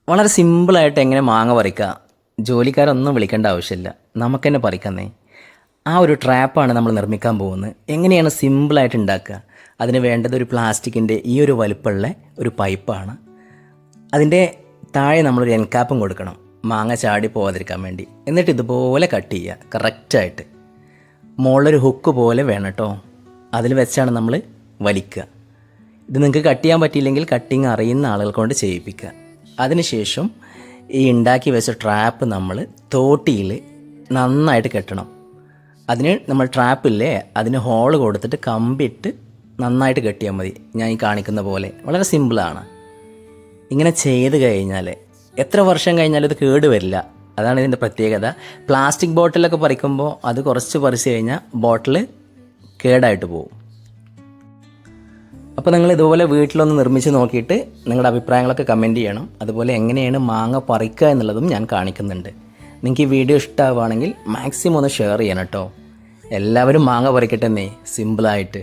വളരെ സിമ്പിളായിട്ട് എങ്ങനെ മാങ്ങ പറിക്കുക, ജോലിക്കാരൊന്നും വിളിക്കേണ്ട ആവശ്യമില്ല, നമുക്ക് തന്നെ പറിക്കുന്നേ. ആ ഒരു ട്രാപ്പാണ് നമ്മൾ നിർമ്മിക്കാൻ പോകുന്നത്. എങ്ങനെയാണ് സിമ്പിളായിട്ട് ഉണ്ടാക്കുക? അതിന് വേണ്ടത് ഒരു പ്ലാസ്റ്റിക്കിൻ്റെ ഈ ഒരു വലുപ്പമുള്ള ഒരു പൈപ്പാണ്. അതിൻ്റെ താഴെ നമ്മളൊരു എൻകാപ്പും കൊടുക്കണം, മാങ്ങ ചാടി പോകാതിരിക്കാൻ വേണ്ടി. എന്നിട്ട് ഇതുപോലെ കട്ട് ചെയ്യുക കറക്റ്റായിട്ട്. മുകളിലൊരു ഹുക്ക് പോലെ വേണം കേട്ടോ, അതിൽ വെച്ചാണ് നമ്മൾ വലിക്കുക. ഇത് നിങ്ങൾക്ക് കട്ട് ചെയ്യാൻ പറ്റിയില്ലെങ്കിൽ കട്ടിങ് അറിയുന്ന ആളുകൾ കൊണ്ട് ചെയ്യിപ്പിക്കുക. അതിനുശേഷം ഈ ഉണ്ടാക്കി വെച്ച ട്രാപ്പ് നമ്മൾ തോട്ടിയിൽ നന്നായിട്ട് കെട്ടണം. അതിന് നമ്മൾ ട്രാപ്പില്ലേ, അതിന് ഹോള് കൊടുത്തിട്ട് കമ്പിയിട്ട് നന്നായിട്ട് കെട്ടിയാൽ മതി. ഞാൻ ഈ കാണിക്കുന്ന പോലെ വളരെ സിമ്പിളാണ്. ഇങ്ങനെ ചെയ്ത് കഴിഞ്ഞാൽ എത്ര വർഷം കഴിഞ്ഞാലും ഇത് കേടുവരില്ല. അതാണ് ഇതിൻ്റെ പ്രത്യേകത. പ്ലാസ്റ്റിക് ബോട്ടിലൊക്കെ പറിക്കുമ്പോൾ അത് കുറച്ച് പറിച്ച് കഴിഞ്ഞാൽ ബോട്ടിൽ കേടായിട്ട് പോകും. അപ്പോൾ നിങ്ങൾ ഇതുപോലെ വീട്ടിലൊന്ന് നിർമ്മിച്ച് നോക്കിയിട്ട് നിങ്ങളുടെ അഭിപ്രായങ്ങളൊക്കെ കമൻറ്റ് ചെയ്യണം. അതുപോലെ എങ്ങനെയാണ് മാങ്ങ പറിക്കുക എന്നുള്ളതും ഞാൻ കാണിക്കുന്നുണ്ട്. നിങ്ങൾക്ക് ഈ വീഡിയോ ഇഷ്ടമാവുകയാണെങ്കിൽ മാക്സിമം ഒന്ന് ഷെയർ ചെയ്യണം കേട്ടോ. എല്ലാവരും മാങ്ങ പറിക്കട്ടെന്നേ, സിമ്പിളായിട്ട്.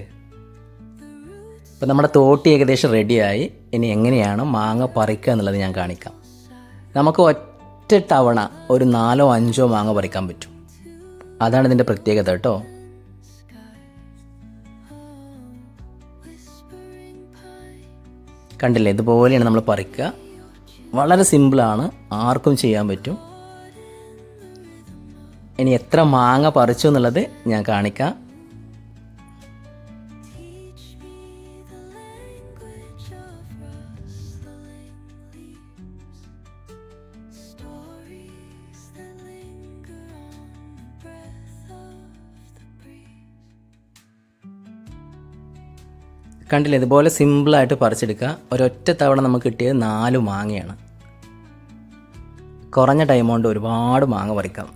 അപ്പോൾ നമ്മുടെ തോട്ടി ഏകദേശം റെഡിയായി. ഇനി എങ്ങനെയാണ് മാങ്ങ പറിക്കുക എന്നുള്ളത് ഞാൻ കാണിക്കാം. നമുക്ക് ഒറ്റ തവണ ഒരു 4 or 5 മാങ്ങ പറിക്കാൻ പറ്റും. അതാണ് ഇതിൻ്റെ പ്രത്യേകത കേട്ടോ. കണ്ടില്ലേ, ഇതുപോലെയാണ് നമ്മൾ പറിക്കുക. വളരെ സിമ്പിളാണ്, ആർക്കും ചെയ്യാൻ പറ്റും. ഇനി എത്ര മാങ്ങ പറിച്ചു എന്നുള്ളത് ഞാൻ കാണിക്കാം. കണ്ടില്ലേ, ഇതുപോലെ സിമ്പിളായിട്ട് പറിച്ചെടുക്കുക. ഒരൊറ്റ തവണ നമുക്ക് കിട്ടിയത് 4 മാങ്ങയാണ്. കുറഞ്ഞ ടൈം കൊണ്ട് ഒരുപാട് മാങ്ങ പറിക്കാം.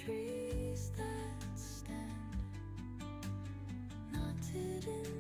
Trees that stand knotted in